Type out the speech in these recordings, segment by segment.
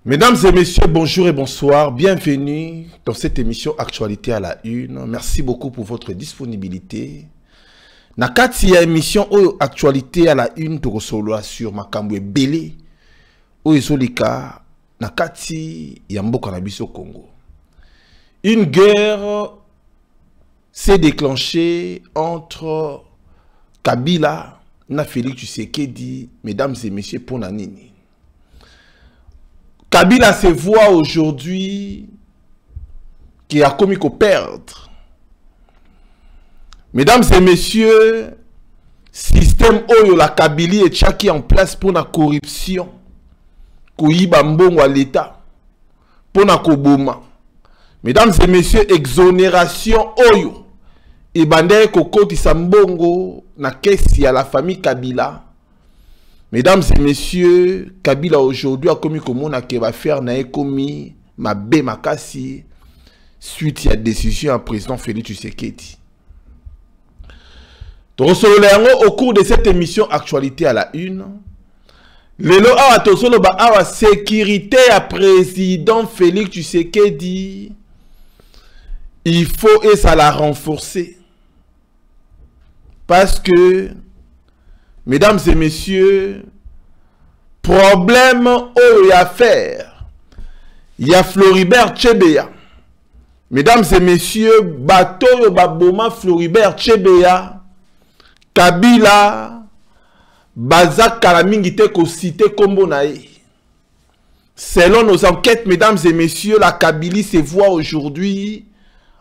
Mesdames et messieurs, bonjour et bonsoir. Bienvenue dans cette émission Actualité à la Une. Merci beaucoup pour votre disponibilité. Nakati ya émission Actualité à la Une tokosolola sur makambo ebele oyo ezolika nakati ya mboka na biso Congo. Une guerre s'est déclenchée entre Kabila na Félix Tshisekedi, mesdames et messieurs, pour nini. Kabila se voit aujourd'hui qui a commis qu'au perdre. Mesdames et messieurs, système oyo la Kabylie est chaki en place pour la corruption, kuiba mbongo à l'État, pour la koboma. Mesdames et messieurs, exonération oyo et bandere kokoti sambongo na kesi à la famille Kabila. Mesdames et messieurs, Kabila aujourd'hui a commis comme on a qui va faire na commis ma bé makasi suite à la décision du président Félix Tshisekedi. Au cours de cette émission Actualité à la Une, lelo awa tosolo ba awa sécurité à président Félix Tshisekedi, il faut et ça la renforcer parce que mesdames et messieurs, problème où il y a à faire. Il y a Floribert Chebeya. Mesdames et messieurs, bateau baboma Floribert Chebeya, Kabila, Bazak Kalamingite ko cité kombo nae. Selon nos enquêtes, mesdames et messieurs, la Kabylie se voit aujourd'hui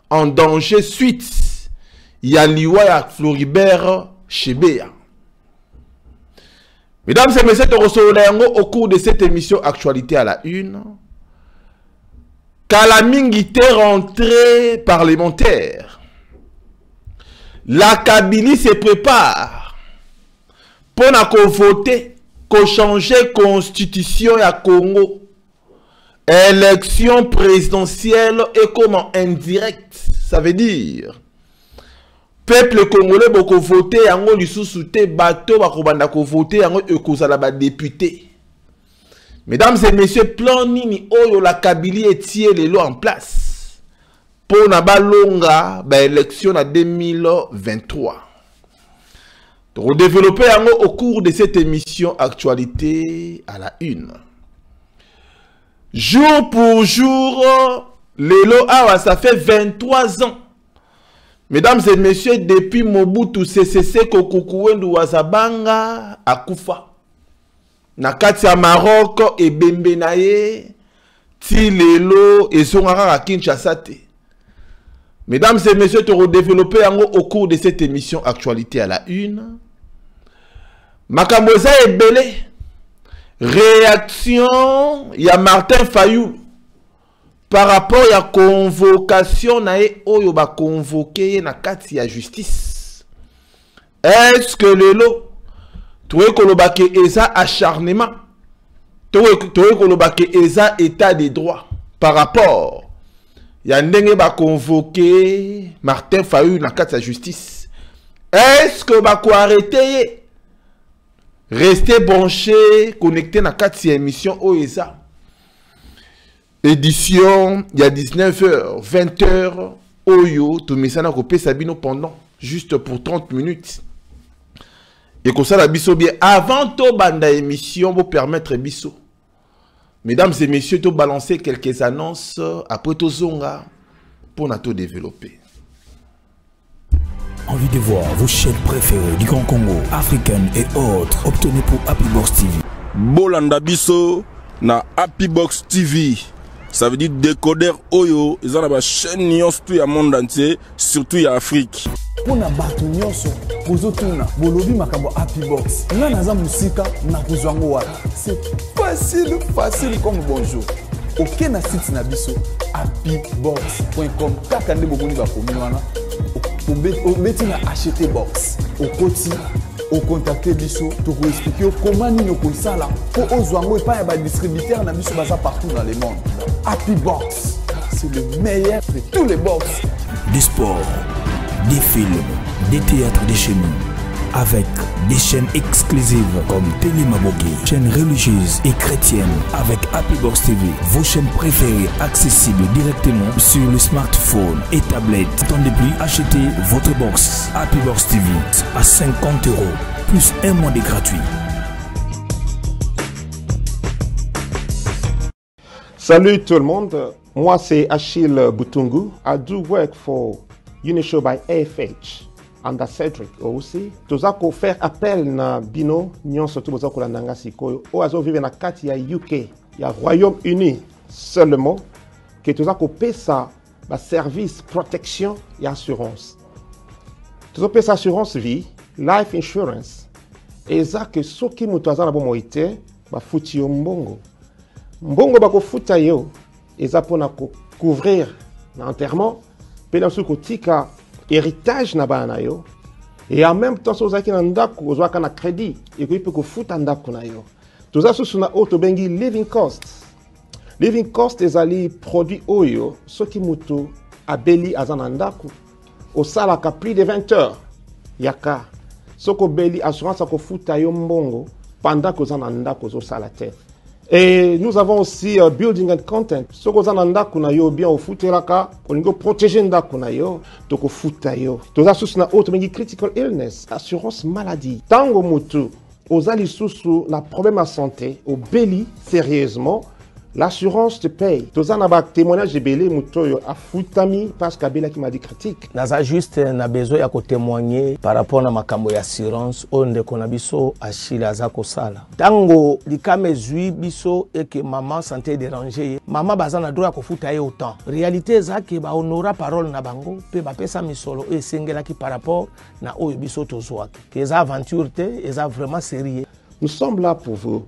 en danger suite. Il y a Liwa et Floribert Chebeya. Mesdames et messieurs, au cours de cette émission Actualité à la Une, Kalamingite rentrée parlementaire. La Kabylie se prépare pour voter, pour changer constitution à Congo. Élection présidentielle et comment indirect, ça veut dire peuple congolais boko voter yango lisusu te bato bakobanda ko voter yango ekozala ba député. Mesdames et messieurs, plan nini oyo la Kabylie etie lelo en place pour na balonga ba élection na 2023. Donc développer yango au cours de cette émission Actualité à la Une. Jour pour jour, lelo awa ça fait 23 ans. Mesdames et messieurs, depuis Mobutu CCC Kokukuwendu Wazabanga akufa. Nakati ya Maroc et Bembenaye ti lelo et Zongara Kinshasa te. Mesdames et messieurs, tu redévelopper au cours de cette émission Actualité à la Une. Makamboza ebele. Réaction, il y a Martin Fayou. Par rapport à la convocation, oyo ba convoqué na kati ya justice. Est-ce que lelo toye kolobake eza acharnement, toye kolobake eza état de droit par rapport ya ndenge ba convoqué Martin Fayou na kati ya justice? Est-ce que ba ko arrêter? Restez branché, connecté na kati ya émission oeza. Édition, il y a 19h, 20h, Oyo, Tomisana Kopé Sabino pendant, juste pour 30 minutes. Et comme ça, la biso bien, avant to banda émission, pour permettre biso. Mesdames et messieurs, to balancer quelques annonces, après to zonga, pour na to développer. Envie de voir vos chaînes préférées du Grand Congo, africaines et autres, obtenez pour Happy Box TV. Bolanda biso na Happy Box TV. Ça veut dire décodeur Oyo, ils ont la chaîne Nyons tout le monde entier, surtout en Afrique. Pour na batu nyonso, pozotuna, bolobi makabo Happy Box. Nga naza musika na kuzwango wala. C'est facile comme bonjour. Ok na site na biso happybox.com. Kaka nde boboni ba komi wana. Obeti na acheter box. Okoti au contacter biso, to vous expliquer comment nous pouvons ça là pour ozwango et pas un distributeur na biso baza partout dans le monde. Happy Box, c'est le meilleur de tous les box. Des sports, des films, des théâtres de chez nous. avec des chaînes exclusives comme Télé Maboki, chaîne religieuse et chrétienne avec Happy Box TV, vos chaînes préférées accessibles directement sur le smartphone et tablette. Attendez plus, achetez votre box Happy Box TV à 50 € plus un mois de gratuit. Salut tout le monde, moi c'est Achille Butungu. I do work for Unishow by AFH and Cedric aussi. Tozako faire appel na bino nyonso tu bozako la nanga sikoyo o azo vive na kati ya UK ya Royaume-Uni seulement que tozako pesa ba service protection et assurance. Tozako pesa assurance vie, life insurance. Eza que soki mutu azana bo moite ba futi yo mbongo. Mbongo bako futa yo eza pona ko couvrir na enterrement pe na suko tika héritage na bana yo et en même temps so zaki na ndako ozwaka na crédit et ko ko futa ndako na yo toza susu na auto bengi living cost ezali produit oyo soki mutu abeli azana ndako osala ka plus de 20 heures yaka soko beli assurance ko futa yo mbongo pendant que ozana ndako zo sala te. Et nous avons aussi building and content. Ce que vous avez kuna yo bien au futeraka, on go protéger ndakuna yo, toko futa yo. Toza susu na autre mengi critical illness, assurance maladie. Tango mutu, ozali susu na problème à santé, au beli sérieusement, l'assurance te paye. Toza na ba témoignage de belé muto yo afutami parce que bela qui m'a dit critique. Naza juste na besoin ya ko témoigner par rapport na makambo ya assurance onde kona biso Achille azako sala. Tango likame zui biso et que maman santé dérangée, maman bazana droit ko futa ye autant. Réalité za ke ba honora parole na bango pe ba pesa misolo e sengela ki par rapport na oyo biso tozwaki. Que za aventure te, eza vraiment sérieux. Nous sommes là pour vous.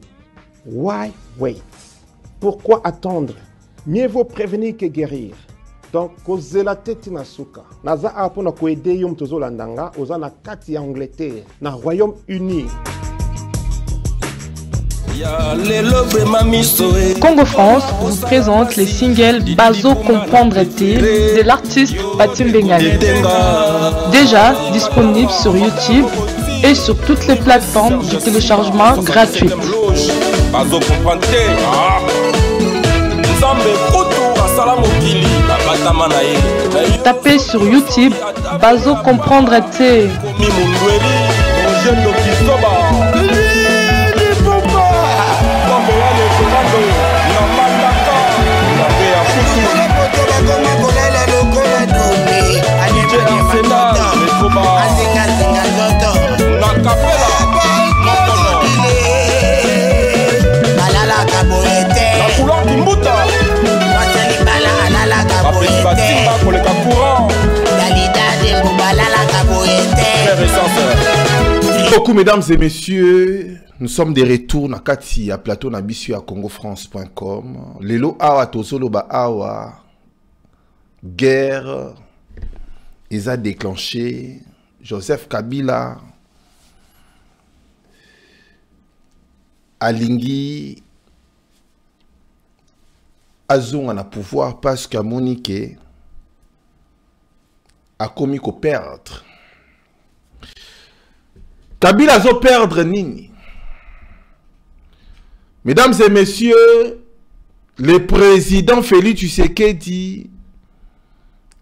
Why wait? Pourquoi attendre? Mieux vaut prévenir que guérir. Donc, kozela teti na suka. Naza apona ko aider yom tozo landanga, oza na kati ya Angleterre, na Royaume-Uni. Congo France vous présente les singles Bazo Comprendre T de l'artiste Patim Bengali. Déjà disponible sur YouTube et sur toutes les plateformes de téléchargement gratuites. Bazo Comprendre T. Tapez sur YouTube Bazo Comprendre T. Beaucoup mesdames et messieurs, nous sommes de retour na kati à plateau na bisu à congofrance.com. Lelo awa tozolo ba awa guerre a déclenché. Joseph Kabila alingi azonga na pouvoir parce qu'à Monique a commis qu'au perdre. Kabila a perdre nini. Mesdames et messieurs, le président Félix Tshisekedi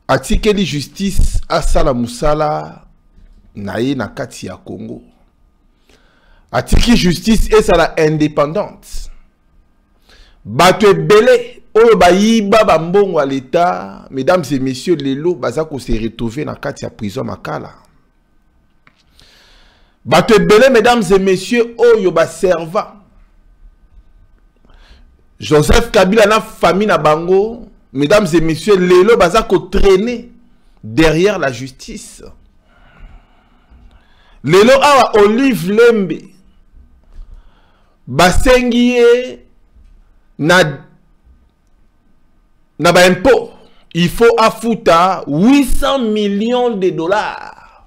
a tikeli justice à Sala Moussala naye na kati ya Congo. A tiki justice et sala indépendante. Bato ebele oyo bayiba bambongo à l'état, mesdames et messieurs, lelo bazako se retrouver na kati ya prison Makala. Bato ebele, mesdames et messieurs, oyo ba serva Joseph Kabila na famille na bango, mesdames et messieurs, lelo bazako traîner derrière la justice. Lelo awa Olive Lembe basengiye na ba impôt, il faut afuta 800 millions de dollars.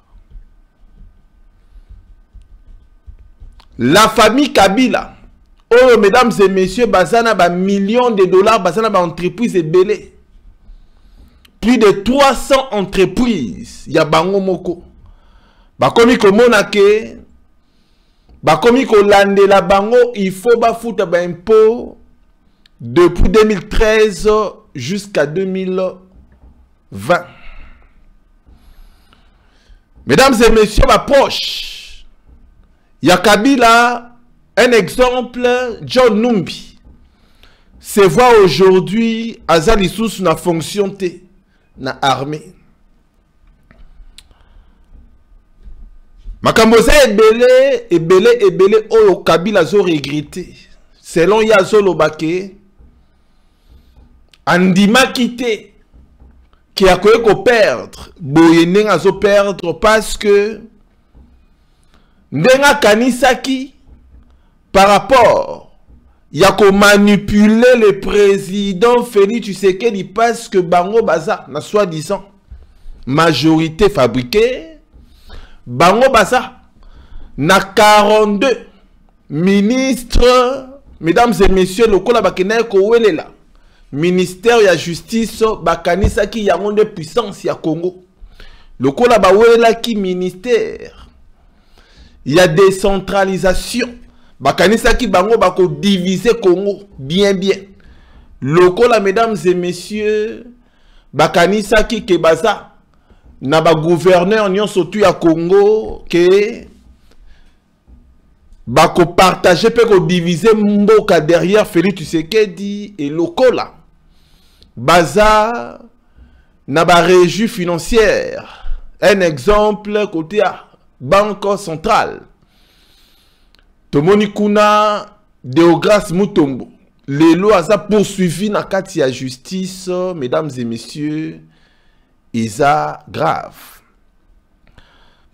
La famille Kabila, oh mesdames et messieurs, bazana ba millions de dollars, bazana ba entreprise ebele. Plus de 300 entreprises, ya bango moko. bakomi komona ke bakomi kolande la bango il faut bafuta ba impôt depuis 2013 jusqu'à 2020. Mesdames et messieurs, ma proche, il y a Kabila, un exemple, John Numbi, se voit aujourd'hui à Zalisous na fonction T, na armée. Makamboza ebele, oyo Kabila zo regretté. Selon Yazo Lobake, Andima quitté, qui a quoi perdre, Boyening a zo perdre parce que Ndenga Kanisaki, par rapport, il y a qu'on manipuler le président Félix Tshisekedi parce que Bango Baza, na soi-disant majorité fabriquée, Bango Baza, na 42 ministres, mesdames et messieurs, le kola bakena ko welela. Ministère de la justice, bakanisa ki yango de puissance ya Congo. Le kola ba welela ki ministère. Il y a décentralisation. Bakanisa ki bango bako diviser Congo bien. Le kola, mesdames et messieurs, bakanisa ki ke baza na ba gouverneur nyon sotu ya Congo ke bako partager pe ko diviser mboka derrière Félix Tshisekedi et lokola baza na ba régie financière. Un exemple côté à Banque Centrale. Tomoni kuna Deogras Mutombo. Les lois a poursuivi na kati ya justice, mesdames et messieurs, isa grave.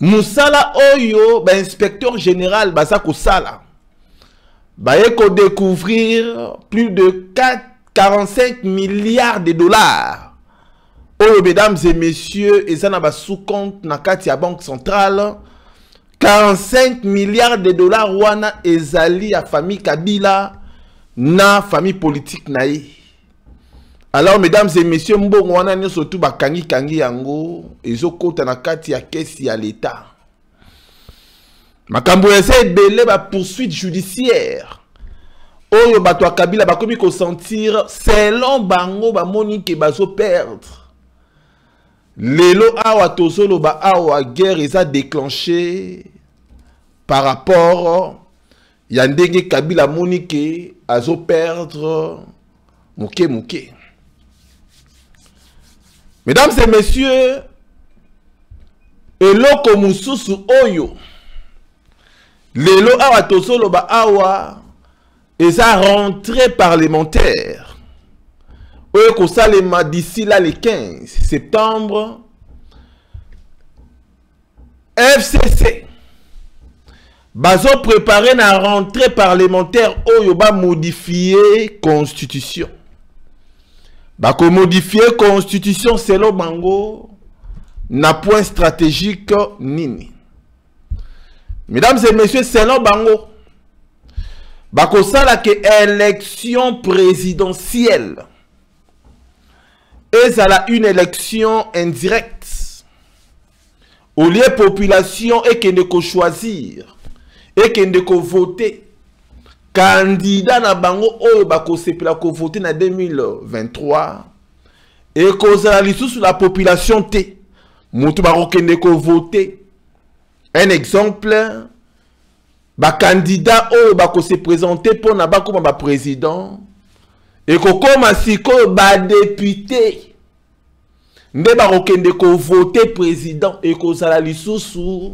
Moussala Oyo, ba inspecteur général Baza Kosala, ba eko découvrir plus de 45 milliards de dollars. Oyo, mesdames et messieurs, ezana ba sous-compte na kati ya Banque Centrale, 45 milliards de dollars wana ezali ya famille Kabila na famille politique naïe. Alors, mesdames et messieurs, mbongo wana nyo surtout bakangi yango ezokota na kati ya kesi ya l'État. Makambo ese ebele ba poursuite judiciaire. Oyo bato ya Kabila bakomi ko sentir selon bango ba moni ke bazo perdre. Lelo awa tozolo ba awa guerre eza déclenché par rapport ya ndenge Kabila moni ke azo perdre muke. Mesdames et messieurs, eloko mususu oyo lelo awa tozolo ba awa eza rentrée parlementaire oyo kosalema d'ici là le 15 septembre. FCC bazo préparer na rentrée parlementaire oyo ba modifier constitution. Bako modifier constitution selon bango na point stratégique nini. Mesdames et messieurs, selon bango bako sala ke élection présidentielle et ça une élection indirecte. Au lieu population et que ne ko choisir et que ne ko voter candidat na bango oyo bako sepela ko voter na 2023 et kozala lisusu la population te mutu bako kende ko voter. Un exemple, ba candidat oyo bako se présenter pour na bako ba président et kokoma siko ba député nde bako kende ko voter président et kozala lisusu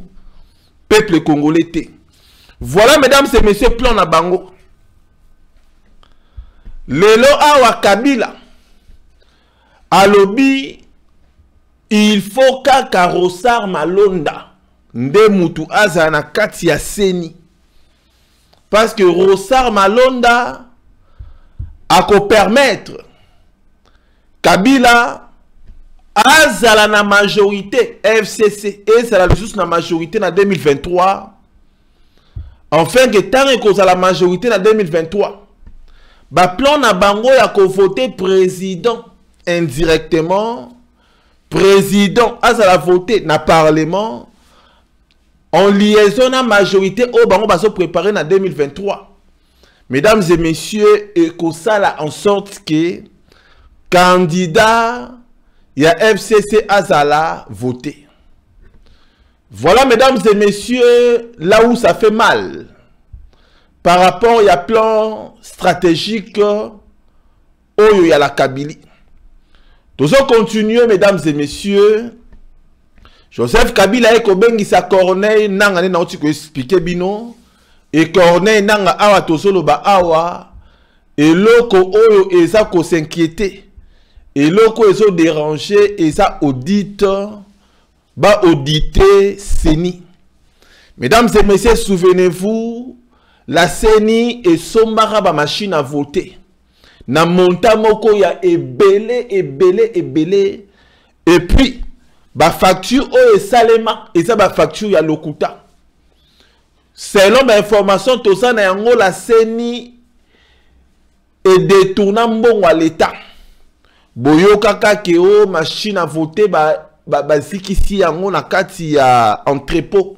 peuple congolais te. Voilà, mesdames et messieurs, plan na bango. Lelo awa Kabila alobi il faut kaka Rosar Malonda nde mutu aza na kati ya seni parce que Rosar Malonda ako permettre Kabila azala na majorité FCC et ça la juste na majorité na 2023. Enfin que tant que la majorité na 2023 ba plan na bango ya ko voter président indirectement, président azala voter na parlement en liaison à majorité au bango va se préparer en 2023. Mesdames et messieurs, et que ça là en sorte que candidat il y a FCC Azala voté. Voilà, mesdames et messieurs, là où ça fait mal. Par rapport il y a plan stratégique où il y a la Kabylie. Nous allons continuer, mesdames et messieurs. Joseph Kabila et Kobengi sa Corneille nanga na oti ko expliquer bino et Corneille nanga awa tosolo ba awa et loko oyo eza ko s'inquiéter et loko ezo déranger et ça audite ba auditer CENI. Mesdames et messieurs, souvenez-vous, la CENI et sombara ba machine à voter. Na monta moko ya ebele et puis ba facture o esalema et ça ba facture ya lokuta. Selon ma information to ça na yango la CENI et détourna mbongo à l'état. Boyo kaka ke o machine à voter ba zikisi yango na kati ya entrepôt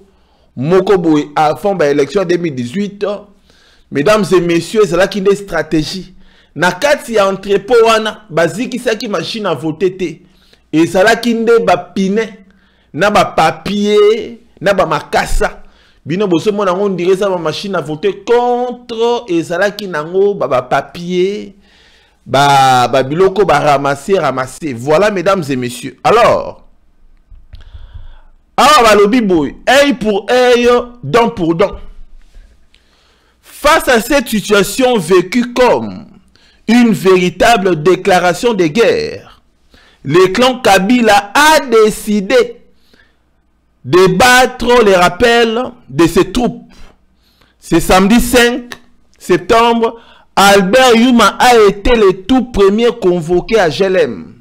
moko boy avant ba élection 2018. Mesdames et messieurs, c'est là qu'il y a une stratégie. Na kati ya entrepôt wana ba zikisa ki machine à voter te. Et ça là qui ne ba pine na ba papier na ba makasa bino boso mona on dirait ça ba machine à voter contre et ça là qui nango ba papier ba biloko ba ramasser. Voilà, mesdames et messieurs. Alors ba lobi boy œil pour œil, dent pour dent. Face à cette situation vécue comme une véritable déclaration de guerre, le clan Kabila a décidé de battre les rappels de ses troupes. Ce samedi 5 septembre, Albert Yuma a été le tout premier convoqué à Jelem.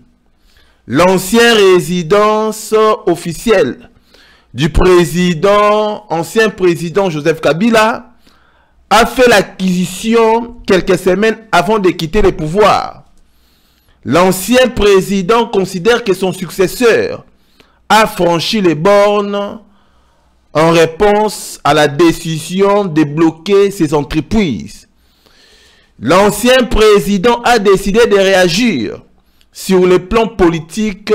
L'ancienne résidence officielle du ancien président Joseph Kabila a fait l'acquisition quelques semaines avant de quitter le pouvoir. L'ancien président considère que son successeur a franchi les bornes en réponse à la décision de bloquer ses entreprises. L'ancien président a décidé de réagir sur le plan politique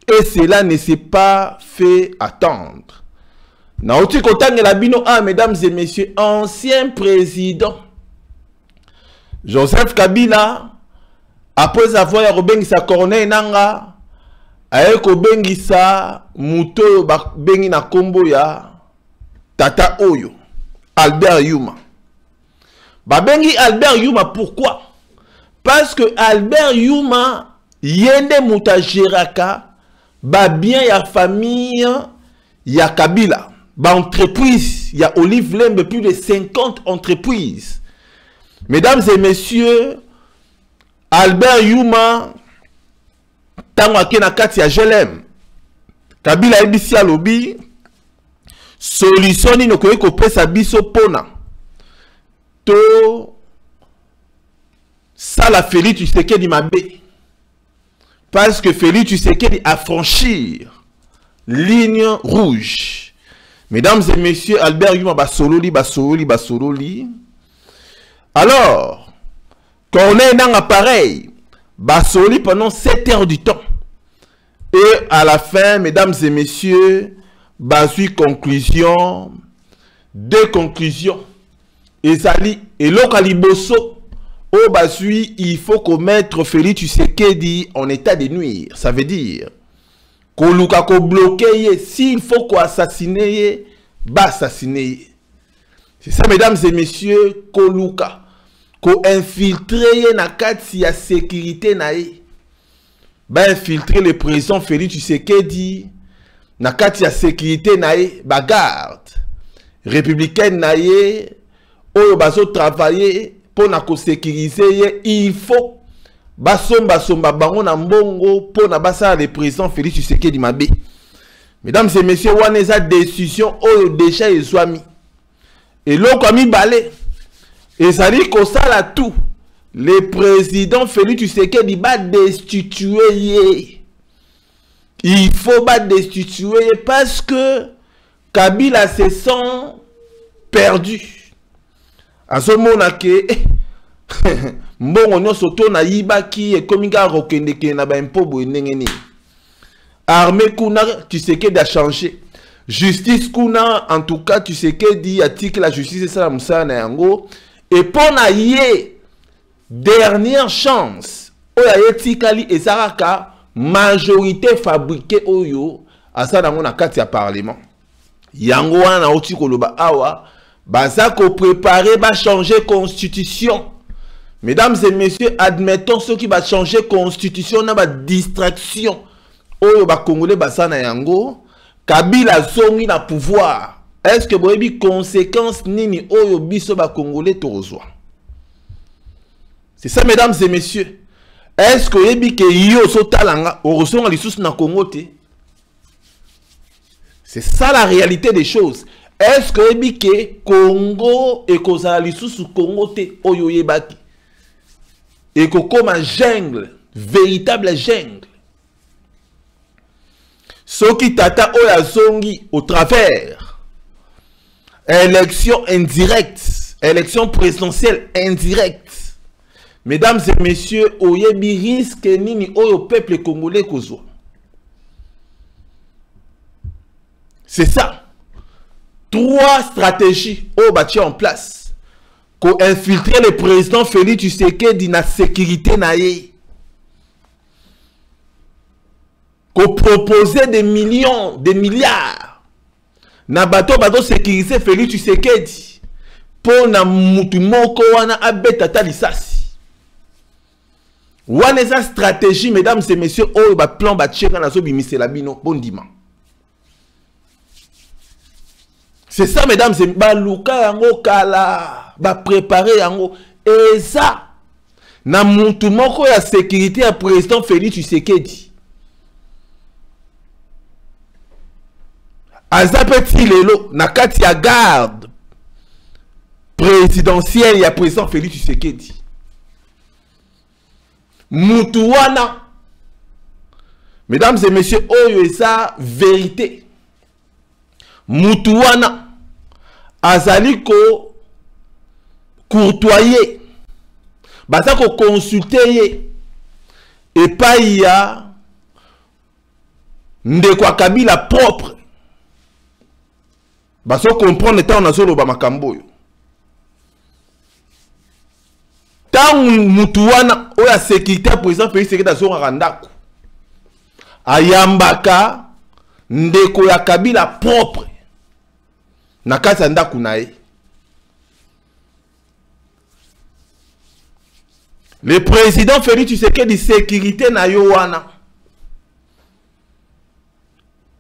et cela ne s'est pas fait attendre. Naoti Kotang Labino a, mesdames et messieurs, ancien président Joseph Kabila, après avoir bengi sa Corneille nanga, ayeko bengi sa muto bengi na kombo ya Tata Oyo, Albert Yuma. Bengi Albert Yuma, pourquoi? Parce que Albert Yuma yende muta jeraka bien ya famille ya Kabila. Entreprise, il y a Olive Lembe, plus de 50 entreprises. Mesdames et messieurs, Albert Yuma, tango akena kati ya Jelem, Kabila ebisi alobi, solution ni nokoye ko pesa biso pona. To sala Félix Tshisekedi mabe. Parce que Félix Tshisekedi a franchir ligne rouge. Mesdames et messieurs, Albert Yuma basololi. Alors, quand on est dans l'appareil, basololi pendant 7 heures du temps. Et à la fin, mesdames et messieurs, basui conclusion, 2 conclusions. Et l'okaliboso, au basui, il faut commettre Félix Tshisekedi en état de nuire. Ça veut dire Koluka ko bloquer, s'il faut ko assassiner, assassiner. C'est ça, mesdames et messieurs, Koluka ko infiltrer na kati ya sécurité nae. Infiltrer le président Félix Tshisekedi na kati ya sécurité nae, garde républicaine nae, oyo bazo travailler pour na ko sécuriser, il faut basomba bango na mbongo pour na basa le président Félix Tshisekedi mabe. Mesdames et messieurs, wana eza décision oyo déjà ezwami. Et loko ami balé. Et ça dit que ça là tout. Le président Félix Tshisekedi va destituer. Il faut pas destituer parce que Kabila se sent perdu. À ce moment que mbongo nyonso to na yibaki e kominga rokendeke na ba impo bo nengeni. Armée kuna tu sais que d'a changer. Justice kuna en tout cas tu sais que dit article la justice c'est ça la musana yango et pour na yé dernière chance oya yetikali ezaraka majorité fabriquée oyo asa nango na kati ya parlement. Yango wana oti koloba awa baza ko préparer ba changer constitution. Mesdames et messieurs, admettons ceux qui va changer constitution na ba distraction. Oyo ba congolais basana yango Kabila zongi na pouvoir. Est-ce que boyebi conséquence nini oyo biso ba congolais torozoa? C'est ça mesdames et messieurs. Est-ce que boyebi ke yo so talanga orosonga lisusu na Congo te? C'est ça la réalité des choses. Est-ce que boyebi ke Congo et kozala lisusu Congo te oyo yebaki? Et comme un jungle, véritable jungle. Ce qui tata oya zongi au travers élection indirecte, élection présidentielle indirecte. Mesdames et messieurs, oyebi risque nini oyo peuple congolais kozwa. C'est ça. 3 stratégies au bâti en place. Pour infiltrer le président Félix Tshisekedi dans la sécurité naïe. Pour proposer des millions, des milliards. Na bato sécuriser Félix Tshisekedi. Pour na mutu moko wana abeta talisasi. Wana eza stratégie, mesdames et messieurs, oyo ba plan ba tcheka na zo bimisela bino bondima. C'est ça, mesdames et messieurs, baluka yango kala, ba préparer yango. Et ça, na mutu moko ya sécurité ya président Félix Tshisekedi. Azapeti lelo, na kati ya garde présidentielle ya président Félix Tshisekedi. Mutu wana, mesdames et messieurs, oyo eza vérité. Mutu wana, azali ko courtoyer baza ko consulter ye epai ya ndeko Kabila propre baso comprendre tant na zolo ba makambo yo tant mutu wana oya sécurité président Félix Tshisekedi azonga ndako ayambaka ndeko ya Kabila propre na kati ya ndako na ye. Le président Félix Tshisekedi sécurité na yo wana.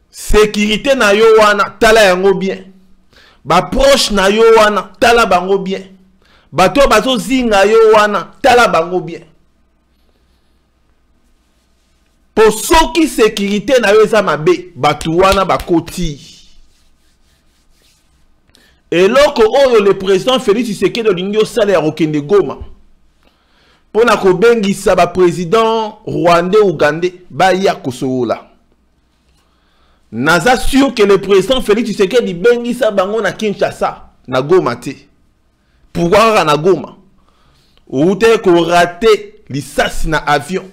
Sécurité na yo wana tala yango bien. Ba proche na yo wana tala bango bien. Bato bazo zinga yo wana tala bango bien. Pour ceux qui sécurité na yo eza mabe bato wana bakoti. Et lorsque le président Félix Tshisekedi de salaire au Kende Goma pour na kobengisa ba président rwandais ougandais ba ya kosola. Naza sûr que le président Félix Tshisekedi bengisa bango na Kinshasa na Goma te. Pouvoir na Goma. Ou te ko raté lisasi na avion.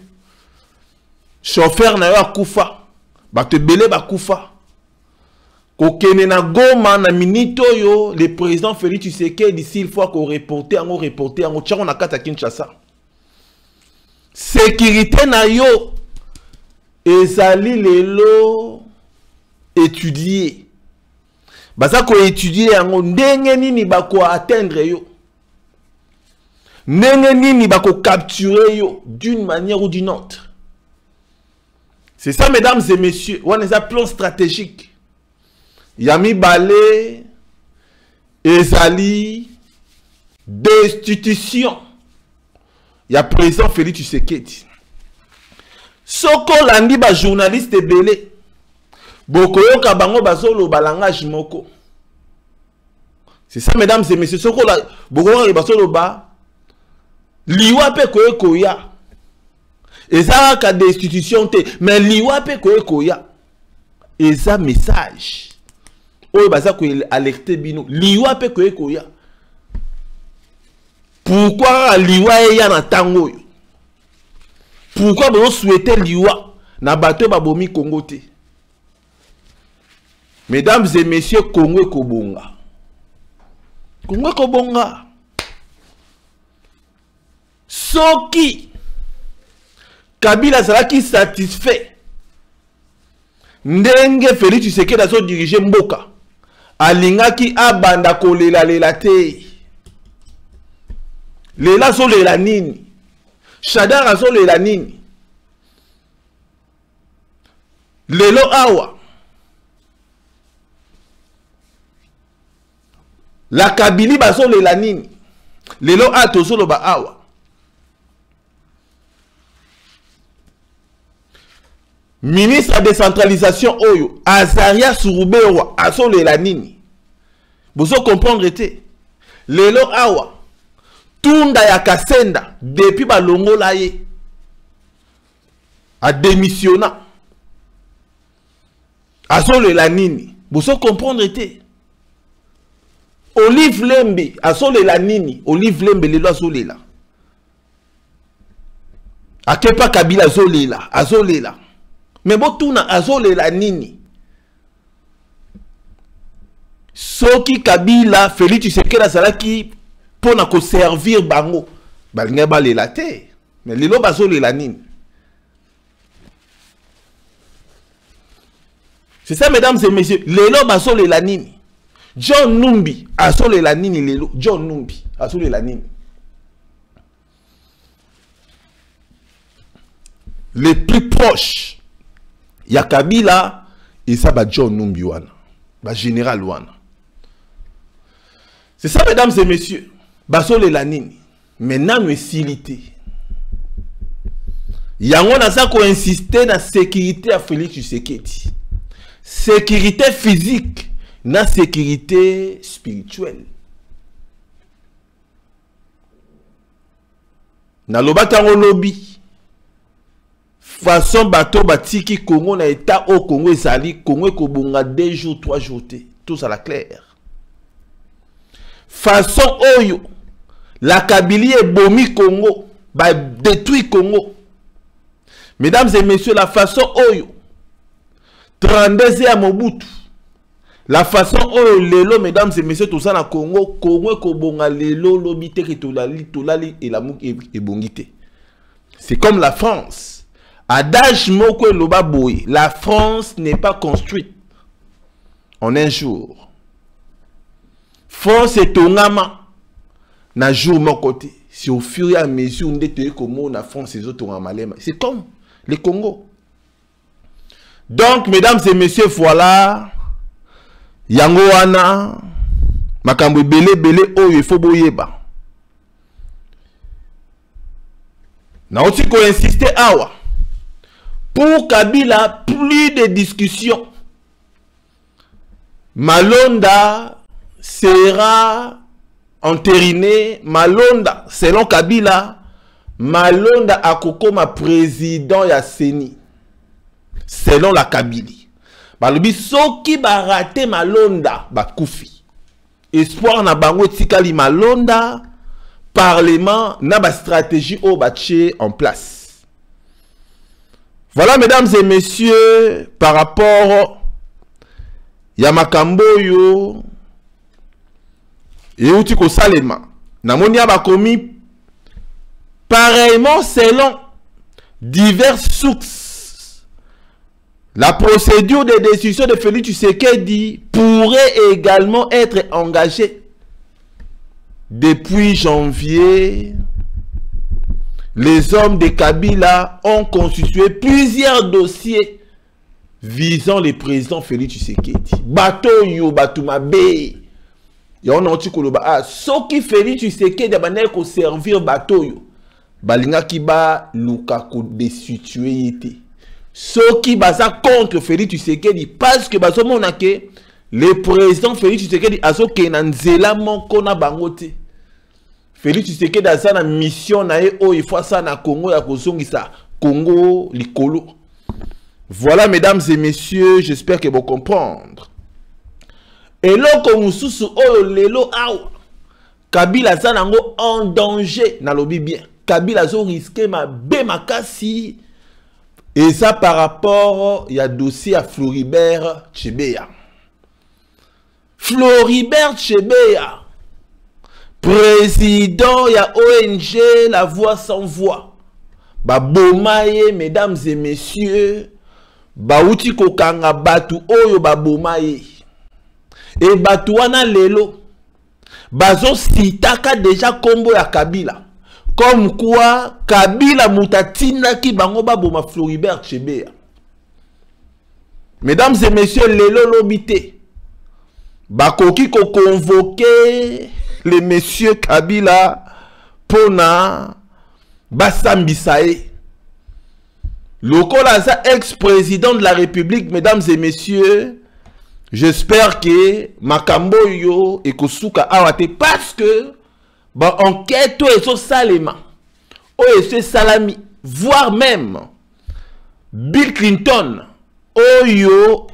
Chauffeur na yo akufa. Ba te belé ba kufa. Kokene na Goma na minito yo le président Félix Tshisekedi d'ici il faut qu'on reporter en tchako na kata Kinshasa. Sécurité na yo ezali lelo étudier. Baza ko étudier yango ndenge nini bako atteindre yo. Ndenge nini bako capturer yo d'une manière ou d'une autre. C'est ça mesdames et messieurs, on a un plan stratégique. Yami Balé, ezali, destitution. Ya président Félix Tshisekedi. Soko landi ba journaliste belé. Bokoyo kabango bazolo balangage moko. C'est ça mesdames et messieurs. Soko la bokoyo bazolo ba liwa pe koye koya. Eza ka destitution te, mais liwa pe koye koya. Eza message. oyo baza ko alerter bino liwa pe ko ekoya. Pourquoi liwa eya na tango yo? Pourquoi vous souhaitez liwa na bateau babomi Congo te? Mesdames et messieurs, Congo Kobonga. Congo Kobonga. Soki Kabila Zalaki satisfait. Ndenge Félix Tshisekedi azo diriger mboka. Alingaki abanda kolela lela te. Lela so lela nini? Shadara so lela nini? Lelo awa. La Kabili baso lela nini? Lelo ato solo ba awa. Ministre de décentralisation Oyo, Azaria Souroubewa, aso lela nini? Bozo comprendre te. Lelo awa. Tunda ya Kasenda, depuis balongo la ye. A démissionna. Aso lela nini? Bozo comprendre te. Olive Lembe, aso lela nini? Olive Lembe lelo aso lela. Akepa Kabila aso lela. Mais botuna aso lela nini? Soki Kabila Félix Tshisekedi azalaki pona ko servir bango. Balinga ba lela te. Mais lelo baso lela nini? C'est ça mesdames et messieurs, lelo baso lela nini? John Numbi asole la nini lelo. John Numbi asole la nini. Les plus proches ya Kabila et ça ba John Numbi wana, ba général wana. C'est ça mesdames et messieurs, basole la nini. Maintenant nous silité. Yango na sa ko insister na sécurité à Félix Tshisekedi. Sécurité physique. Na sécurité spirituelle. Na lobatango lobby. Façon bateau batiki Congo na état au Congo ezali Congo kobonga 2 jours 3 jours te. Tout ça la clair. Façon oyo la Kabylie et bomi Congo ba détruit Congo. Mesdames et messieurs, la façon oyo 32 à Mobutu. La façon oh lelo mesdames et messieurs tout ça na Congo kobonga lelo lobite ke tolali et la mouk et bongite. C'est comme la France. Adage moko loba boy, la France n'est pas construite en un jour. France est tongama na jour mon côté. C'est au fur et à mesure on est comme la France les autres malema. C'est comme le Congo. Donc mesdames et messieurs, voilà yango wana makambo belé oyo il faut boyeba. Na oti ko insister awa. Pour Kabila, plus de discussions. Malonda sera entériné. Malonda, selon Kabila, Malonda akokoma président ya Seni. Selon la Kabylie. Balobi soki ba raté Malonda ba koufi. Espoir na bango tikali Malonda, parlement na ba stratégie au batché en place. Voilà mesdames et messieurs par rapport ya makambo yo et outi ko salema. Namoni ba komi pareillement selon diverses sources. La procédure de décision de Félix Tshisekedi pourrait également être engagée. Depuis janvier, les hommes de Kabila ont constitué plusieurs dossiers visant le président Félix Tshisekedi. Bato yo batuma be. Ya on anti koloba ah soki Félix Tshisekedi abane ko servir bato yo. Balinga ki ba luka ko destituer yete. Soki baza contre Félix Tshisekedi parce que bazo monake le président Félix Tshisekedi aso kenanzela moko na bangote. Félix Tshisekedi a sa mission na e o il faut ça na Congo ya kozongisa Congo likolo. Voilà mesdames et messieurs, j'espère que vous comprendre. eloko mususu oyo lelo awa Kabila zanango en danger na lobi bien. Kabila zo risqué ma be makasi. Et ça par rapport il y a dossier à Floribert Chebeya. Floribert Chebeya, président il y a ONG La Voix sans Voix. Ba bomaye mesdames et messieurs, ba uti kokanga batu oyo ba bomaye. Et batu wana lelo bazo sitaka déjà kombo ya Kabila. Comme quoi Kabila mutatina ki bango ba boma Floribert Chebeya. Mesdames et messieurs, lelo lobité. Bakoki ko convoquer les messieurs Kabila pona Bassambisae. Lokola za ex-président de la République, mesdames et messieurs, j'espère que makambo yo ekosuka awate parce que ba enquête eso salema o eso salami voire même Bill Clinton oyo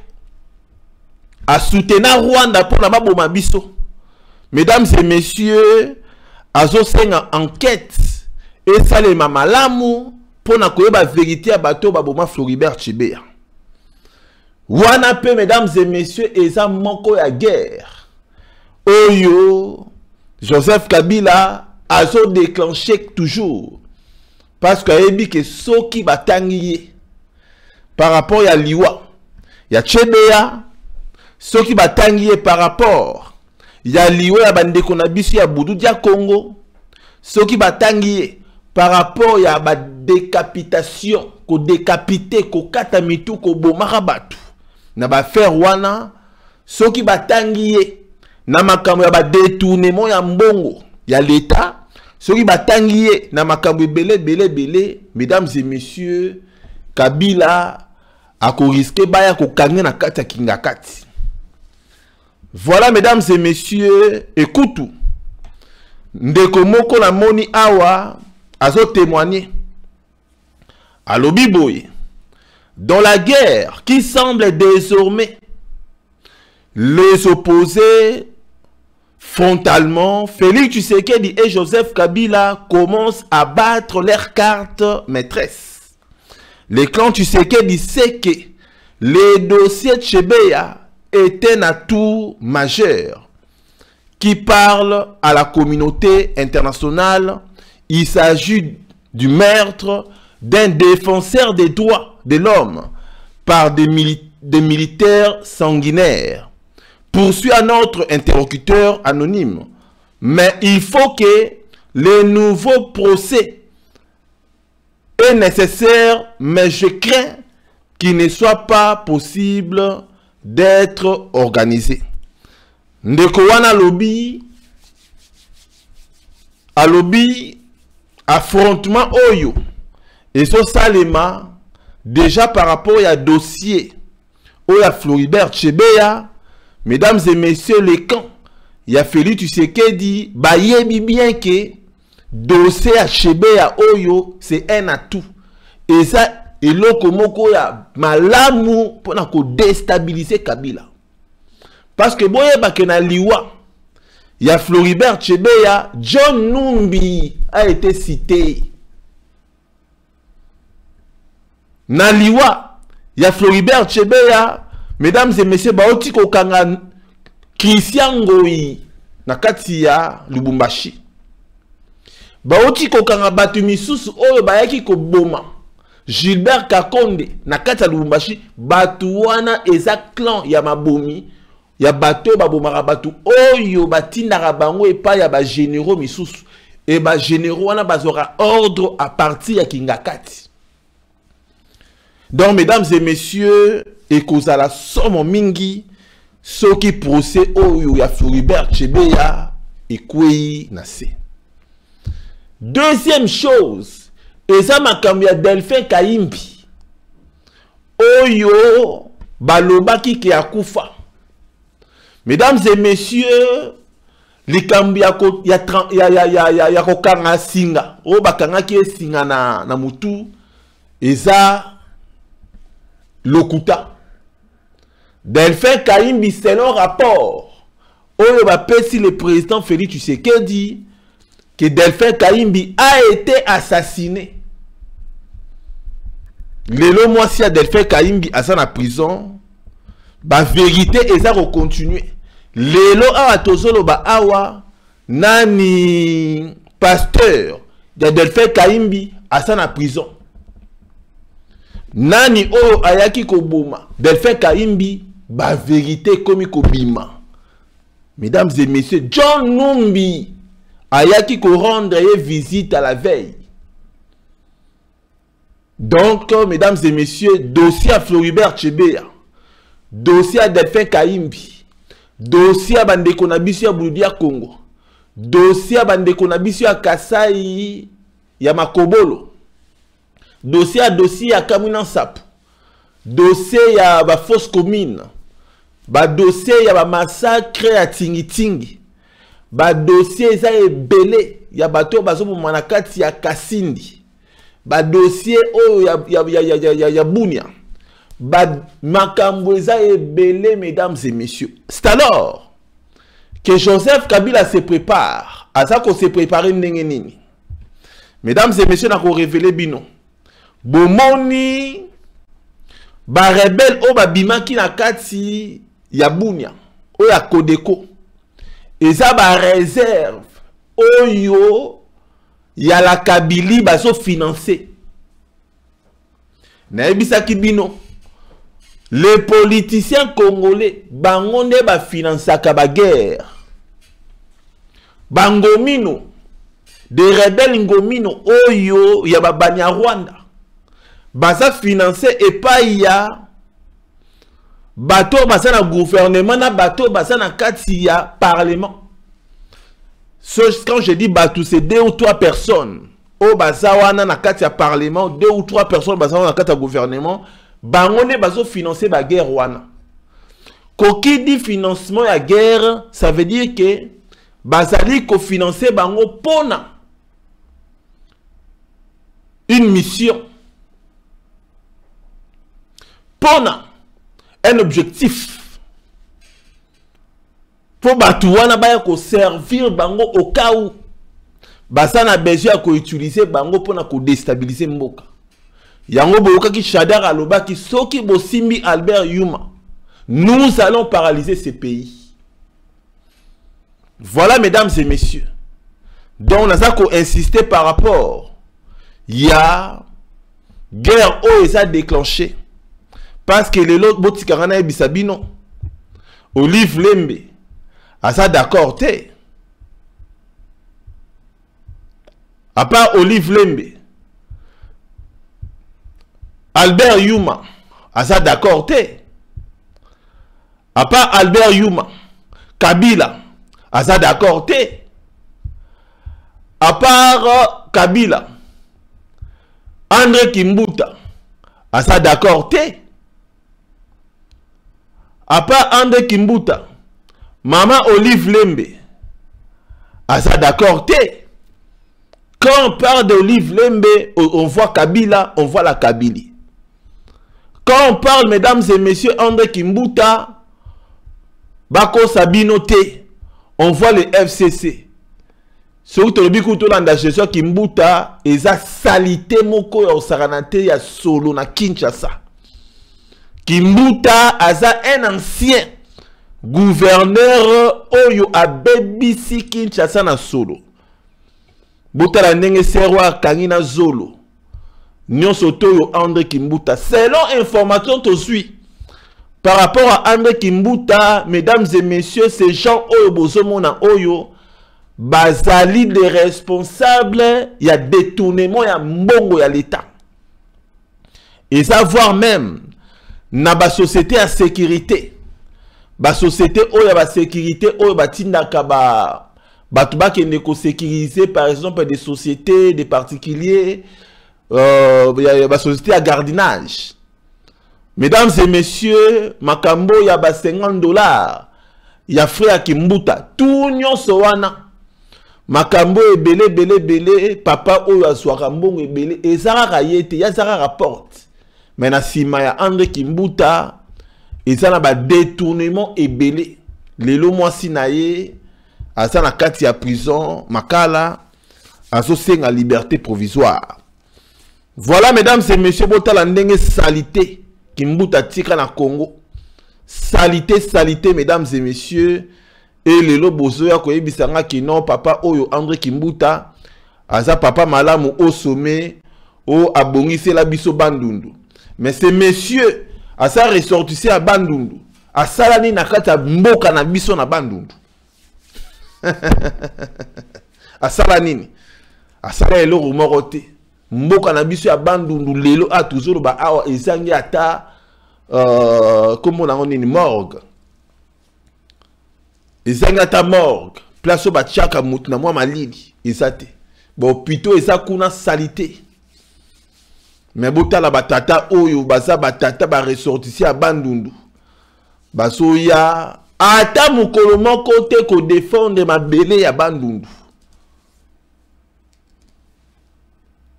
a soutenu Rwanda pour la baboma biso. Mesdames et messieurs, azo senga enquête et salema malamu pour na koyeba vérité à bateau baboma Floribert Chebeya. Wana pe mesdames et messieurs, eza moko ya guerre. Oyo Joseph Kabila azo déclenché toujours parce que ebi ke soki batangiye par rapport ya liwa ya Chebeya, soki batangiye par rapport ya liwa ya bandeko na biso ya Budu dia Congo, soki batangiye par rapport ya ba décapitation, ko décapité, ko kata mitu, ko bomaka batu na ba faire wana, soki batangiye na makambo ya ba détournement ya mbongo ya l'État, soki batangiye na makambo belé, mesdames et messieurs, Kabila a ko risqué baya ko kanga na kati ya kingakati. Voilà mesdames et messieurs, écoute, ndeko moko na moni awa azo témoigner à l'Obiboye. Dans la guerre qui semble désormais les opposer frontalement, Félix Tshisekedi et Joseph Kabila commencent à battre leurs cartes maîtresses. Le clan Tshisekedi sait que les dossiers de Chebeya est un atout majeur qui parle à la communauté internationale. Il s'agit du meurtre d'un défenseur des droits de l'homme par des militaires sanguinaires. Poursuit à notre interlocuteur anonyme. Mais il faut que le nouveau procès est nécessaire, mais je crains qu'il ne soit pas possible d'être organisé. Ndeko wana lobby a lobby affrontement oyo et so salema déjà par rapport à dossier oya Floribert Chebeya. Mesdames et messieurs, les camps, il y a Félix Tshisekedi bayebi bien que dossier à Chebeya oyo c'est un atout et ça et loko moko ya malamu pour na ko déstabiliser Kabila. Parce que boye bakena liwa, il y a Floribert Chebeya, John Numbi a été cité. Na liwa, il y a Floribert Chebeya, mesdames et messieurs, baoti ko kanga Christian Ngoi na kati ya Lubumbashi. Baoti ko kanga batu misusu oyo bayaki ko boma. Gilbert Kakonde na kati ya Lubumbashi, batu wana eza clan ya mabomi. Ya bato babomaka batu oyo batindaka bango epa ya ba généraux misusu et ba généraux wana bazora ordre à partir ya kingakati. Donc mesdames et messieurs, ekozala somo mingi soki procès oyo ya Floribert Chebeya ekwei na se. Deuxième chose, eza makambo ya Delphin Kayimbi oyo balobaki ke akufa. Mesdames et messieurs, les Kambia ya kokanga singa, o bakanga ki singa na mutu, eza lokuta. Delphin Kayimbi selon rapport oyo bapesi le président Félix Tshisekedi que Delphin Kayimbi a été assassiné. Lelo mwasi ya Delphin Kayimbi asa na prison, ba vérité eza ko continuer. Lelo awa tozolo ba awa nani pasteur de Delphin Kayimbi asa na prison. Nani oyo ayaki koboma Delphin Kayimbi, ba vérité komi kobima. Mesdames et messieurs, John Numbi ayaki ko rendre visite à la veille. Donc, mesdames et messieurs, dossier à Floribert Chebeya, dossier à Delphin Kayimbi, dossier à Bandeko Nabiso ya Boudia Congo, dossier à Bandeko Nabiso ya Kasai ya Makobolo, dossier à Kamuna Sapu, dossier ya ba fausse commune, ba dossier ya ba massacre à Tingi, ba dossier za ebele ya bato bazo manakati ya Kasindi. Ba dossier oh ya Bunia. Ba makambo eza ebele, mesdames et messieurs. C'est alors que Joseph Kabila se prépare. À ça qu'on se prépare nini. Mesdames et messieurs, n'a ko révélé bino. Bomoni ba rebelle o ba bimaki na kati ya Bunia. O ya Kodeko. Eza ba réserve oyo ya la Kabili baso financé. Na ebisa kibino. Les politiciens congolais bangonde ba financaka ba guerre. Bangomino de rebelles ngomino oyo ya babanya Rwanda. Basa financé et pas ya bateau basa na gouvernement na bateau basa na kati ya parlement. Quand je dis bateau, c'est 2 ou 3 personnes. Au basawana na kati ya parlement, 2 ou 3 personnes basawana na kati ya gouvernement. Bangone baso financer ba guerre wana. Koki dit financement ya guerre, ça veut dire que basali ko financer bango pona une mission. Pona un objectif. Pour batouana baya ko servir bango au cas où basana besoin ko utiliser bango pour na ko déstabiliser mboka. Yango boyoka ki Shadar aloba ki soki bosimbi Albert Yuma, nous allons paralyser ce pays. Voilà, mesdames et messieurs. Donc on a ko insister par rapport ya guerre o esa déclenché parce que les autres botikarana ebisabino Olive Lembe à ça d'accord t'es. À part Olive Lembe, Albert Yuma, à ça d'accord t'es. À part Albert Yuma, Kabila, à ça d'accord t'es. À part Kabila, André Kimbuta, à ça d'accord t'es. À part André Kimbuta, Maman Olive Lembe, à ça d'accord t'es. Quand on parle d'Olive Lembe, on voit Kabila, on voit la Kabylie. Quand on parle, mesdames et messieurs, André Kimbuta, Bako Sabino T, on voit le FCC. Surtout le Bikuto Landa Jésus Kimbuta, eza salité moko ya osaranate ya solo na Kinshasa. Kimbuta aza un ancien gouverneur oyo a BBC Kinshasa na solo. Butala ndenge serwa kangina zolo. Nyonso toyo André Kimbuta. Selon information to suit. Par rapport à André Kimbuta, mesdames et messieurs, ces gens oyo bozomona oyo bazali les responsables, il y a détournement, il y a mbongo, il y a l'État. Et savoir même na ba société à sécurité. Ba société oyo ba sécurité oyo batindaka ba Batouba qui est sécurisé par exemple des sociétés, des particuliers, la société à gardinage. Mesdames et messieurs, Makambo, il y a $50. Il y a frère Kimbuta. Tout nyon sowana. Makambo est belé, papa ou ya soakambo est belé. Et ça a yete, ya ça rapporte. Mais na sima ya André Kimbuta, et ça n'a pas détournement et belé. lelo mwasi na ye aza na kati ya prison makala azosenga liberté provisoire. Voilà mesdames et messieurs, botala ndenge salité Kimbuta tika na Congo. Salité, salité mesdames et messieurs. Et lelo bozoya koyebisanga ki non papa oyo André Kimbuta aza papa malamu au sommet au abongisi la biso bandundu. Mais ces messieurs asa ressortissé à bandundu. Asalani na kata mboka na biso na bandundu. Asalani asala eloko moko te. Mboka na biso ya bandundu lelo a toujours ba awa ezangi ata comment on a dit morgue. Ezangi ata morgue. Place ba tchaka mutu na mwa malili ezate. Bon plutôt eza kuna salité. Mais botala batata oyo baza batata ba ressortissé à bandundu. Basoya ata mukolo moko te ko défendre mabele ya bandundu.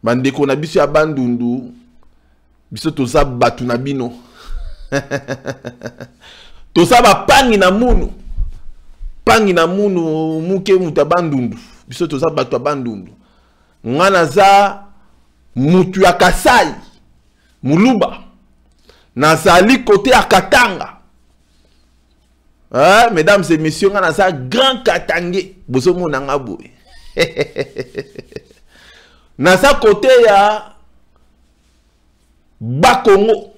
Bandeko na biso ya bandundu biso toza batu na bino. Toza ba pangi na munu. Pangi na munu muke muta bandundu. Biso toza batu ya bandundu. Ngana za mutu ya Kasai. Muluba. Nazali côté ya Katanga. Ah, mesdames et messieurs, ngana za grand Katangé. Boso mona ngabo. Nasa côté ya Bakongo.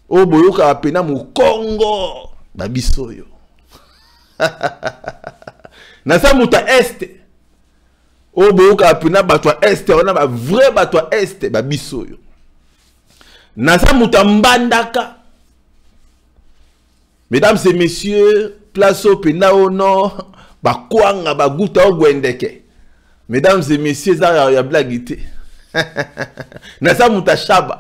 O boyoka apena mu Congo babisoyo. Nasa muta este. O boyoka apena batwa este ona ba vrai batwa este babisoyo. Nasa muta Mbandaka. Mesdames et messieurs, place au pena au nord bakwanga baguta o gwendeke. Mesdames et messieurs, ça y a blaguité. Nasa Mutashaba.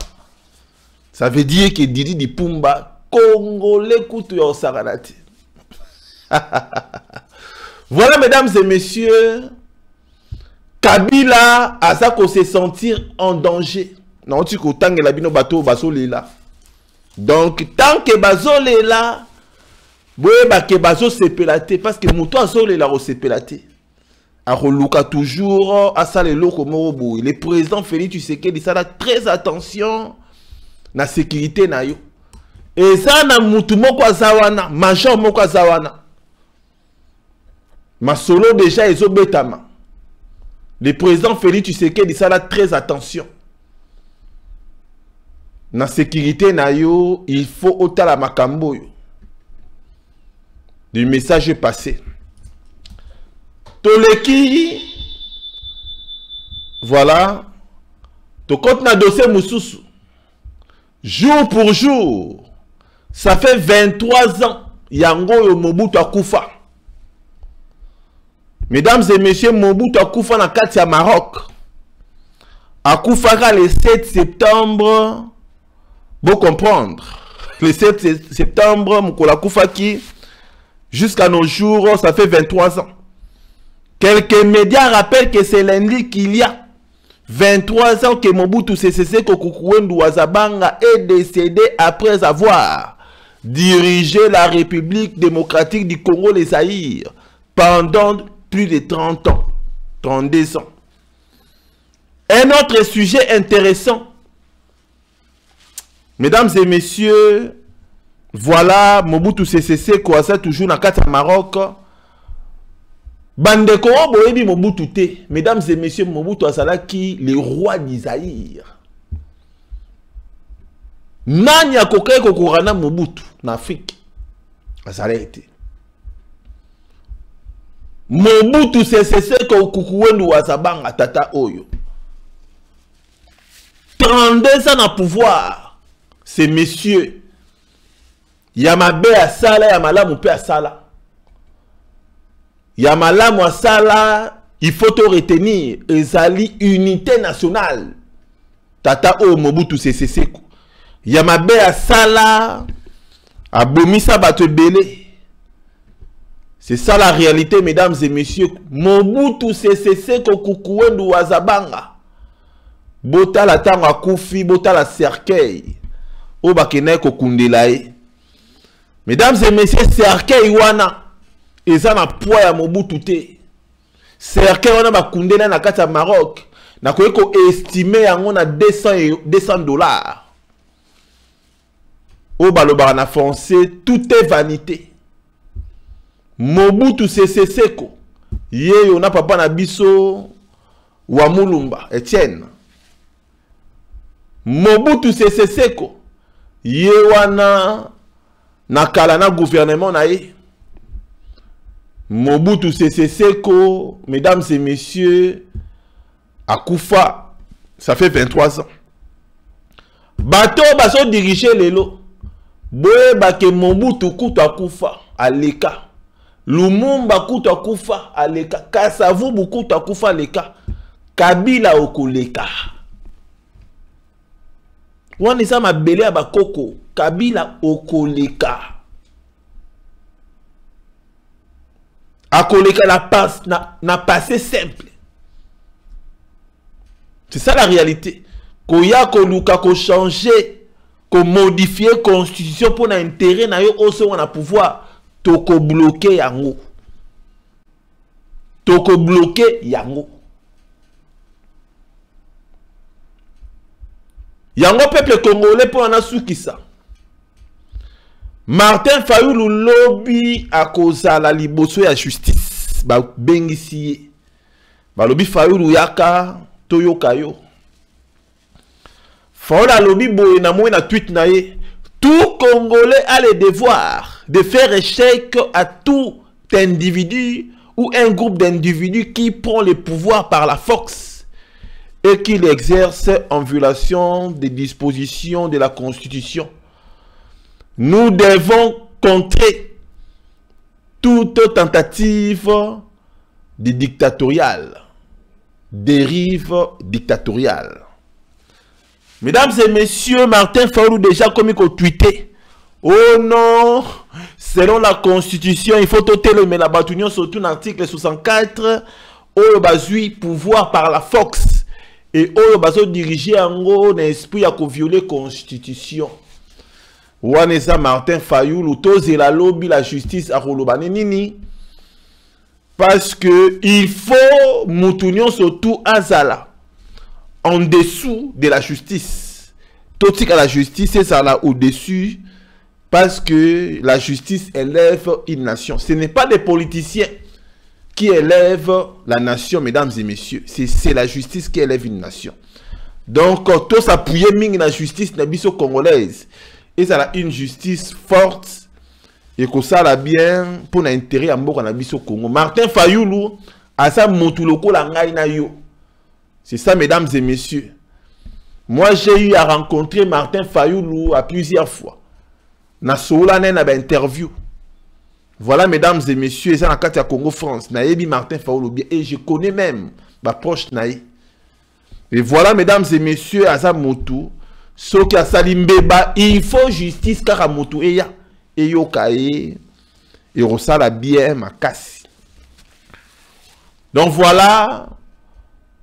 Ça veut dire que Didi Di Pumba, Congolais coutu yo saranati. Voilà, mesdames et messieurs, Kabila a ça qu'on se sentir en danger. Non, tu ko tangue la bino bateau baso lela. Donc, tant que baso lela, boye ba ke baso sepelate parce que muto aso lela o sepelate. Aroluka toujours à ça les locaux morobo. Le président Félix Tshisekedi ça a très attention na sécurité na yo. Et ça na mutu moko azawana, major moko azawana. Ma solo déjà ezo betama. Le président Félix Tshisekedi ça a très attention. Na sécurité na yo, il faut otala makambo yo. Du message passé. Toleki, voilà, to compte na dossier Moussousou. Jour pour jour, ça fait 23 ans, Yango yo Mobutu akufa. Mesdames et messieurs, Mobutu akufa na kati ya Maroc. Akufa le 7 septembre, vous comprendre. Le 7 septembre, Moukola akufa qui, jusqu'à nos jours, ça fait 23 ans. Quelques médias rappellent que c'est lundi qu'il y a 23 ans que Mobutu Sese Seko Kukuwendu Wazabanga est décédé après avoir dirigé la République démocratique du Congo, les Zaïre, pendant plus de 30 ans, 32 ans. Un autre sujet intéressant, mesdames et messieurs, voilà Mobutu Sese Seko Waza toujours dans le Maroc. Bandeko boyebi Mobutu te. Mesdames et messieurs, Mobutu azalaki le roi d'Isaïr. Nani akokai kokorana Mobutu na Afrique. Azalaki. Mobutu Sese Seko Kukuwendu Wazabanga tata oyo. 32 ans na pouvoir. Ces messieurs. Yamabe asala, Yamalamu pe asala. Yamalamu asala, il faut te retenir. Ezali unité nationale. Tata o Mobutu Sese Seko. Yamabe asala, abomisa batebele. C'est ça la réalité, mesdames et messieurs. Mobutu Sese Seko Kukuwendu Wazabanga. Bota la tanga kufi, bota la cercueil. O bakene ko kundelae. Mesdames et messieurs, cercueil wana eza na poids ya Mobutu te. Cercueil wana bakundela na kati ya Maroc. Na ko estimer yango na $200. Au baloba na français, tout est vanité. Mobutu Sese Seko. Ye yona papa na biso wa Mulumba, Etienne. Mobutu Sese Seko. Ye wana nakala na gouvernement na ye. Mobutu Sese Seko, mesdames et messieurs, Akoufa, ça fait 23 ans. Bato baso diriger lelo. Boye bake Mobutu kutu Akoufa, aleka. Lumumba kutu Akoufa, aleka. Kasavubu kutu Akoufa, aleka. Kabila okoleka. Wana isa mabele ya bakoko. Kabila okoleka. Akoleka na passé simple. C'est ça la réalité. Koya koluka ko changer, ko modifier constitution pour na intérêt na yo oso wana pouvoir toko bloquer yango. Toko bloquer yango. Yango peuple congolais pour na soukisa. Martin Fayulu lobby à cause la liboso ya justice. Ba bengisi. Ba lobby Fayulu yaka Toyoka yo. Fayulu lobby boye na moye na tweet na ye. Tout Congolais a le devoir de faire échec à tout individu ou un groupe d'individus qui prend le pouvoir par la force et qui l'exerce en violation des dispositions de la Constitution. Nous devons contrer toute tentative de dictatoriale, dérive dictatoriale. Mesdames et messieurs, Martin Fayulu déjà comme il a tweeté. Oh non, selon la Constitution, il faut ôter le Mélabatunion surtout l'article 64, où bazui pouvoir par la force et où bazo diriger en gros l'esprit à violer la Constitution. Wanesa Martin Fayulu toze la lobby la justice à Rolobane nini parce que il faut moutunion surtout azala en dessous de la justice. Totika la justice c'est ça là au-dessus parce que la justice élève une nation. Ce n'est pas des politiciens qui élèvent la nation, mesdames et messieurs. C'est la justice qui élève une nation. Donc tout s'appuyer ming la justice nabiso congolaise. Et ça a une justice forte et que ça a bien pour l'intérêt à Mboka Nabiso Congo. Martin Fayulu a ça motuloko la ngai na yo. C'est ça, mesdames et messieurs. Moi, j'ai eu à rencontrer Martin Fayulu à plusieurs fois. Na soula na ba interview. Voilà, mesdames et messieurs, ça na Katia Congo France. Na yebi Martin Fayulu bien et je connais même ma proche naï. Et voilà, mesdames et messieurs, à ça motu. Ce qui a salimbeba, il faut justice karamoto eya eyokae et rosala bien makasi. Donc voilà,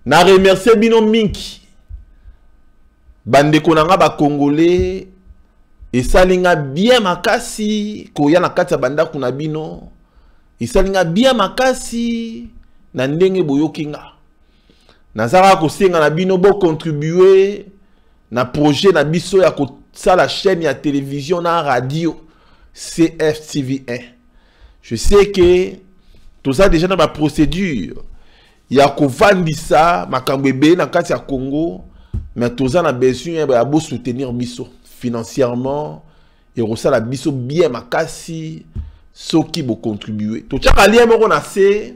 na remercier bino mingi. Bande konanga ba congolais et salinga bien makasi koya na kati ya banda kuna bino. Et salinga bien makasi na ndenge boyokinga. Nazara ko senga na bino bo contribuer na projet na biso ya ko sa la chaîne ya télévision na radio CFTV1. Je sais que tout ça déjà dans ma procédure ya ko vandisa makambo ebe na kati ya Congo mais tout ça na besoin ya bo soutenir biso financièrement et rosa la biso bien makasi soki bo contribuer. To tchaka lien moko na se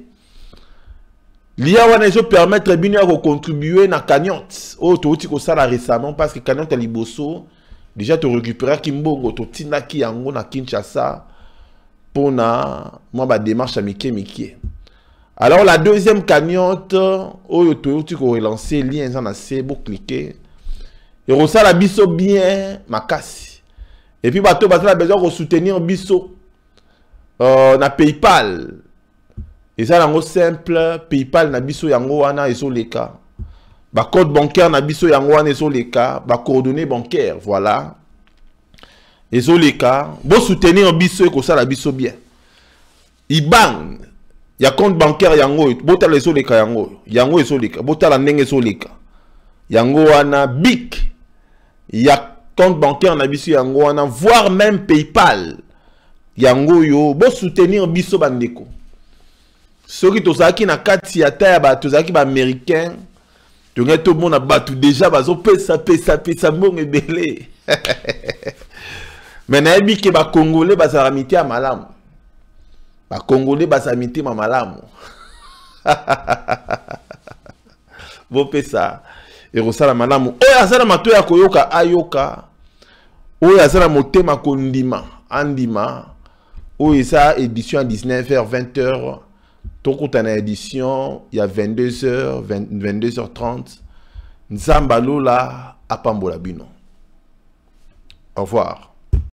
l'IA wana zo permettre bino ya contribuer na cagnotte. Oh to uti ko sala récemment parce que cagnotte liboso déjà te récupérer kimbongo to tina ki yango na Kinshasa pour na moi ba démarche à Miké. Alors la deuxième cagnotte oh to uti ko relancer lien ça na c'est beau cliquer et rosa la biso bien makasi. Et puis bato a besoin de soutenir biso na PayPal. Et ça yango simple, PayPal na biso yango wana eso leka. Ba code bancaire na biso yango wana eso leka, ba coordonnées bancaires, voilà. ezoleka bo soutenir biso et ça la biso bien IBAN ya compte bancaire yango botala ezoleka yango ezoleka botala ndenge ezoleka yango wana BIC ya compte bancaire na biso yango wana voire même PayPal yango yo bo soutenir biso bandeko soki tozaki na kati ya ta ya ba tozaki ba américain tonga to mona batu déjà bazo pesa mbongo ebele mais na yebi ke ba congolais bazala miti ya malamu ba congolais bazala miti ma malamu bo pesa erosala malamu oyo azala mato ya koyoka ayoka oyo azala motema kondima andima oyo eza édition à 19h 20h tokota na édition il y a 22h 22h30 nzamba lola apambola bino au revoir.